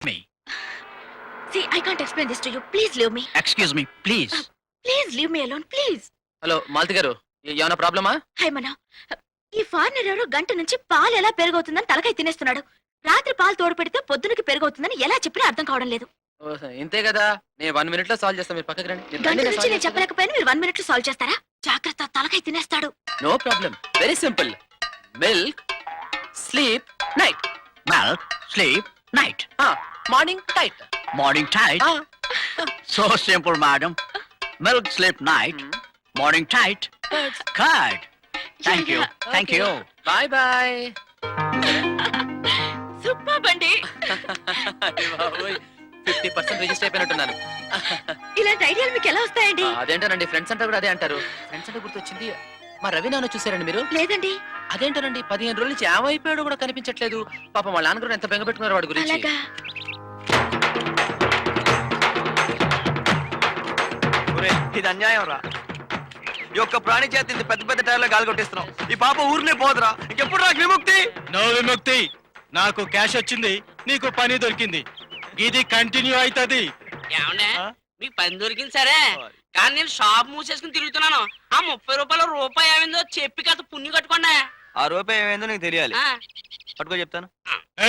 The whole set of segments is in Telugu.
me. See, I can't explain this to you. Please leave me. Excuse me, please. Please leave me alone, please. Hello Malathi గారు, ఏమైనా ప్రాబ్లమా? హై మనా, ఈ ఫారినర్ ఎవరో గంట నుంచి పాలు ఎలా పెరుగవుతుందని తలకాయ తినేస్తున్నాడు. రాత్రి పాలు తోడు పెడితే పొద్దునకి పెరుగవుతుందని ఎలా చెప్పినా అర్థం కావడం లేదు. ఇంతే కదా, నేను 1 minute లో సాల్వ్ చేస్తాను. మీరు పక్కకి రండి. గంట నుంచి నేను చెప్పలేకపోయినా మీరు 1 minute లో సాల్వ్ చేస్తారా? జాగ్రత్త, తలకాయ తినేస్తాడు. No problem, very simple. Milk, sleep, night. Milk, sleep, night. Morning tight. Morning tight. So simple, madam. Milk, sleep, night. Morning tight. Card. Thank you. Thank you. Bye bye. Super బండి. 50% రిజిస్టర్ అయిపోయినట్టున్నాను. ఇలాంటి ఐడియాలు మీకు ఎలా వస్తాయండి? అదేంటోనండి, ఫ్రెండ్స్ అంటే కూడా అదే అంటారు. ఫ్రెండ్స్ అంటే గుర్తొచ్చింది, మా రవి నాన్న చూసారండి మీరు? లేదండి. అదేంటోనండి, 15 రోజుల నుంచి ఏమైపోయాడు కూడా కనిపించట్లేదు. పాపం వాళ్ళ నాన్నగారు ఎంత బెంగ పెట్టుకున్నారు వాడి గురించి. అలాగా. ఇది అన్యాయం రా. ఈ ఒక్క ప్రాణి చేతి ఇంత పెద్ద పెద్ద టైర్లో గాలి కొట్టిస్తున్నాం. ఈ పాప ఊరినే పోదురా. ఇంకెప్పుడు నాకు విముక్తి? నో విముక్తి. నాకు క్యాష్ వచ్చింది, నీకు పని దొరికింది. ఇది కంటిన్యూ అవుతుంది. ఏమండే మీకు పని దొరికింది సరే, కానీ నేను షాప్ మూసేసుకుని తిరుగుతున్నాను. ఆ 30 రూపాయల రూపాయి ఏమైందో చెప్పి కాస్త పుణ్యం కట్టుకోండి. ఆ రూపాయి ఏమైందో నీకు తెలియాలి. ఆ, పట్టుకో చెప్తాను.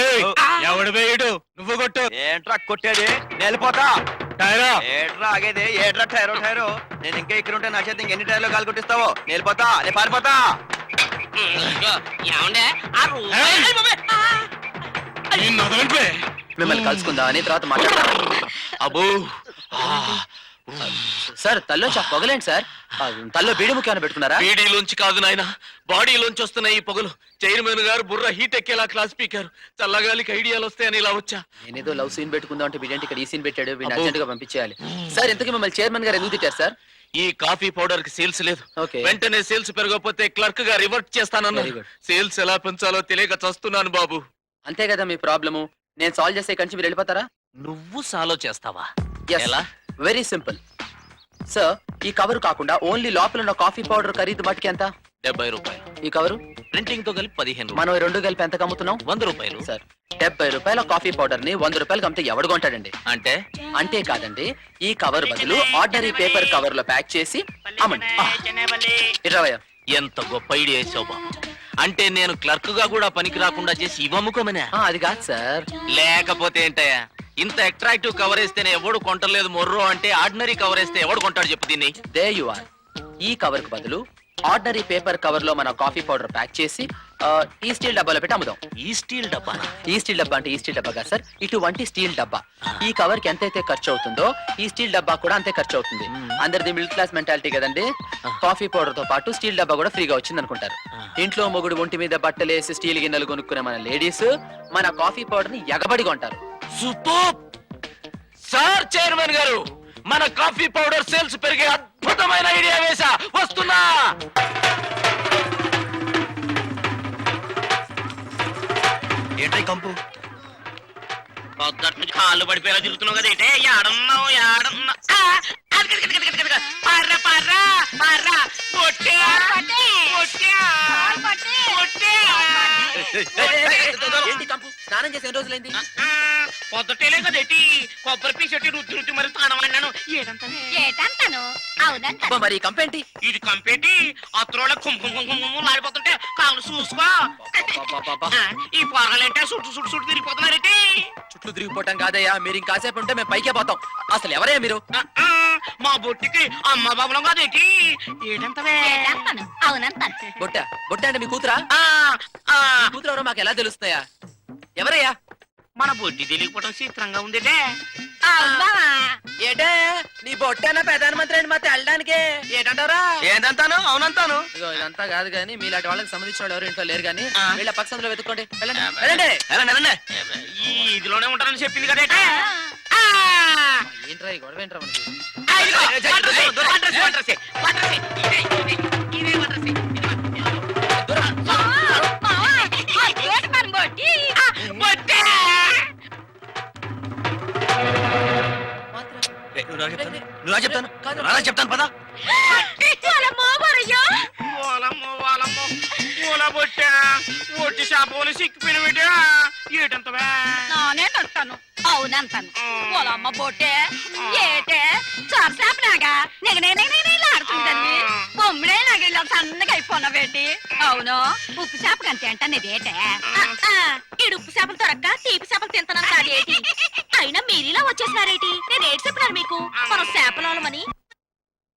ఏయ్, ఎవడు వేయడు, నువ్వు కొట్టు. ఏంట్రా కొట్టేది? వెళ్ళిపోతా. టైరా ఏట్రా ఆగేది? ఏట్రా టైరో టైరో. నేను ఇంకా ఇక్కడ ఉంటే నా చేతి ఇంకెన్ని టైర్లో గాలి కొట్టిస్తావో? వెళ్ళిపోతా, నేను పారిపోతా. ఇదిగో, ఏమండే ఆ రూపాయి ఏయ్! అయ్ బాబోయ్! నిన్ను వదలంటే. మిమ్మల్ని కలుసుకుందా అని తర్వాత మాట్లాడతాను. అబ్బో, సార్ తల్లో పొగలేండి సార్. తల్లో బీడి ముఖ్యమైన పెట్టుకున్నారా? బీడీలోంచి కాదు నాయన, బాడీలోంచి వస్తున్నాయి ఈ పొగలు. చైర్మన్ గారు బుర్ర హీట్ ఎక్కేలా క్లాస్ స్పీకర్. చల్లగాలికి ఐడియాలు వస్తాయని ఇలా వచ్చా. నేనేదో లవ్ సీన్ పెట్టుకుందాం అంటే వీడంటే ఇక్కడ ఈ సీన్ పెట్టాడు. వీడిని అబ్బో. అర్జెంట్ గా పంపించేయాలి. సార్ ఇంతకీ మిమ్మల్ని చైర్మన్ గారు ఎందుకు తిట్టారు సార్? ఈ కాఫీ పౌడర్ కి సేల్స్ లేదు. ఓకే. వెంటనే సేల్స్ పెరగకపోతే క్లర్క్ గా రివర్ట్ చేస్తానన్నారు. Very good. సేల్స్ ఎలా పెంచాలో తెలియక చస్తున్నాను బాబు. అంతే కదా మీ ప్రాబ్లము. నేను సాల్వ్ చేసే కంచి మీరు వెళ్ళిపోతారా? నువ్వు సాలో చేస్తావా? ఎలా? Very simple sir. ఈ కవర్ కాకుండా ఓన్లీ లోపల ఉన్న కాఫీ పౌడర్ ఖరీదు మట్టుకి ఎంత? 70 రూపాయలు. ఈ కవరు ప్రింటింగ్ తో కలిపి 15 మనం ఈ రెండు కలిపి ఎంత అమ్ముతున్నాం? 100 రూపాయలు. సార్ 70 రూపాయల కాఫీ పౌడర్ ని 100 రూపాయలకి అమ్మితే ఎవడు కొంటాడండి? అంటే అంటే కాదండి, ఈ కవర్ బదులు ఆర్డినరీ పేపర్ కవర్ లో ప్యాక్ చేసి అమ్మండి. ఇరవై. ఎంత గొప్ప ఐడియా వేసావు బాబు. అంటే నేను క్లర్క్ గా కూడా పనికి రాకుండా చేసి ఇవ్వముకోమనే. అది కాదు సార్. లేకపోతే ఏంటయ్యా, ఇంత అట్రాక్టివ్ కవర్ వేస్తేనే ఎవడు కొంటలేదు మొర్రో అంటే ఆర్డినరీ కవర్ వేస్తే ఎవడు కొంటాడు చెప్పు దీన్ని. They you are. ఈ కవర్ కు బదులు ఆర్డినరీ పేపర్ కవర్ లో మన కాఫీ పౌడర్ ప్యాక్ చేసి ఈ స్టీల్ డబ్బాలో పెట్టి అమ్ముదాం. ఈ స్టీల్ డబ్బా? ఈ స్టీల్ డబ్బా అంటే ఈ స్టీల్ డబ్బా కాదు సార్, ఇటువంటి స్టీల్ డబ్బా. ఈ కవర్ కి ఎంతైతే ఖర్చు అవుతుందో ఈ స్టీల్ డబ్బా కూడా అంతే ఖర్చు అవుతుంది. అందరిది మిడిల్ క్లాస్ మెంటాలిటీ కదండి. కాఫీ పౌడర్ తో పాటు స్టీల్ డబ్బా కూడా ఫ్రీగా వచ్చింది అనుకుంటారు. ఇంట్లో మొగుడు ఒంటి మీద బట్టలేసి స్టీల్ గిన్నెలు కొనుక్కునే మన లేడీస్ మన కాఫీ పౌడర్ ని ఎగబడి కొంటారు. Super sir. చైర్మన్ గారు, మన కాఫీ పౌడర్ సేల్స్ పెరిగే అద్భుతమైన ఐడియా వేసా. వస్తున్నా. ఏంట్రా కంపు? పొద్దుట నుంచి కాళ్ళు పడిపోయేలా తిరుగుతున్నావు కదా. ఏంటే ఏడున్నావు ఏడున్నా? పర్రా పర్రా పర్రా పొట్టే పొట్టే పొట్టే. ఏంటి కంపు? స్నానం చేసి ఎన్ని రోజులైంది? పొద్దుటేలే కదేటి కొబ్బరి పీసెట్టి రుద్ది రుద్ది మరి తానం అన్నాను. ఏటంటాను? అవునంట. అబ్బా, మరి ఈ కంపు ఏంటి? ఇది కంపేటి అత్రోళ్ళ లాడిపోతుంటే కాళ్ళు చూసుకో. ఈ పొరగాలంటే చుట్టు చుట్టు చుట్టు తిరిగిపోతున్నారేటి. చుట్లు తిరిగిపోవటం కాదయ్యా, మీరు ఇంకాసేపు ఉంటే మేము పైకే పోతాం. అసలు ఎవరయ్యా మీరు? మా బొట్టికి అమ్మ బాబులం కాదేటి. ఏడంతవే? అవునంటాను. బొట్ట బొట్ట అంటే మీ కూతురా? మీ కూతురు ఎవరో మాకు ఎలా తెలుస్తాయా? ఎవరయ్యా? మన బొట్టి తెలియకపోవడం చిత్రంగా ఉందేటే. ఏటే నీ బొట్టేనా ప్రధానమంత్రి అండి మాతో వెళ్ళడానికి? ఏటంటారా? ఏందంతాను? అవునంతాను. ఇదిగో ఇదంతా కాదు కానీ మీలాంటి వాళ్ళకి సంబంధించిన వాళ్ళు ఎవరు ఇంట్లో లేరు కానీ ఆ. వీళ్ళ పక్షంలో వెతుక్కోండి. వెళ్ళండి వెళ్ళండి. వెళ్ళండి. ఈ ఇదిలోనే ఉంటారని చెప్పింది కదేటే. ఏంట్రా ఈ గొడవ ఏంట్రా మనకి? నువ్వు చెప్తాను చెప్తాను పదా. ఒట్టి శాపం సిక్కిపోయిన ఏటంతవే? నానే నడతాను. అవునంతాను పొలమ్మ బొట్టే ఏటే చొరసాపనాగా ఆడుతుందని బొమ్మిడే నాకు ఇలా సన్నగా అయిపోయినవేటి అవును ఉప్పు చేప కంటే అంట నీదేటే ఈడు ఉప్పు చేపలు దొరక్క తీపి చేపలు తింటున్నాను కాదేటి అయినా మీరిలా వచ్చేసినారేటి నేను ఏడు చెప్పినాను మీకు మనం చేపలోలమని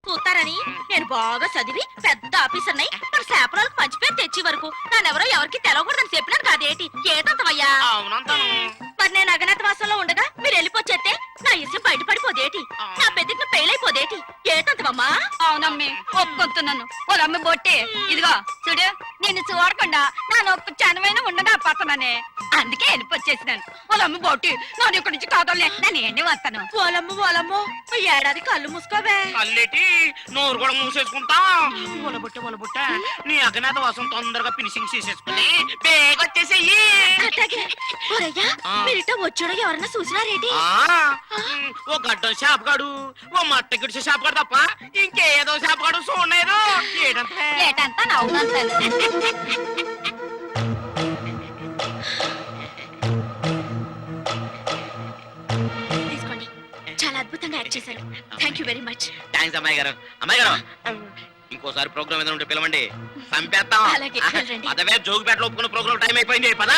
చూస్తారని నేను బాగా చదివి పెద్ద ఆఫీసర్నై మన చేపలకు మంచి పేరు తెచ్చి వరకు నానెవరో ఎవరికి తెలవకూడదని చెప్పినాను కాదేటి ఏదంతమయ్యా అవునంతాను మరి నేను అజ్ఞాత వాసంలో ఉండగా మీరు వెళ్ళిపోచేస్తే నా ఇష్టం బయటపడిపోదేటి నా పెద్దకి పెళ్ళైపోదేటి ఏతంతమమ్మా అవునమ్మి ఒప్పుకొస్తున్నాను పొలమ్మ బొట్టే ఇదిగో చూడు నిన్ను చూడకుండా నా నొప్పు చనమైన ఉండగా పతననే అందుకే వెళ్ళిపోచ్చేసినాను పొలమ్మ బొట్టి నన్ను ఇక్కడి నుంచి కాదలే నేను ఏంటి వస్తాను ఓలమ్మో ఈ ఏడాది కళ్ళు మూసుకోవే కళ్ళేటి నోరు కూడా మూసేసుకుంటా ఒలబుట్ట నీ అజ్ఞాత వాసం తొందరగా ఫినిషింగ్ చేసేసుకుని బేగ వచ్చేసేయి అట్లాగే ఒరయ్యా మీరిట వచ్చాడో ఎవరన్నా చూసినారేటి ఓ గడ్డం చేపగాడు ఓ మట్ట గిడిచే చేపగాడు తప్ప ఇంకేదో చేపగాడు చూడలేదు ఏడంతే ఏటంతా నవ్వునంతాను తీసుకోండి చాలా అద్భుతంగా యాక్ట్ చేశారు thank you very much thanks అమ్మాయి గారు ఇంకోసారి ప్రోగ్రామ్ ఏదైనా ఉంటే పిలవండి చంపేస్తాం అలాగే, వెళ్ళండి. అదవే జోగిపేటలో ఒప్పుకున్న ప్రోగ్రామ్ టైం అయిపోయింది పదా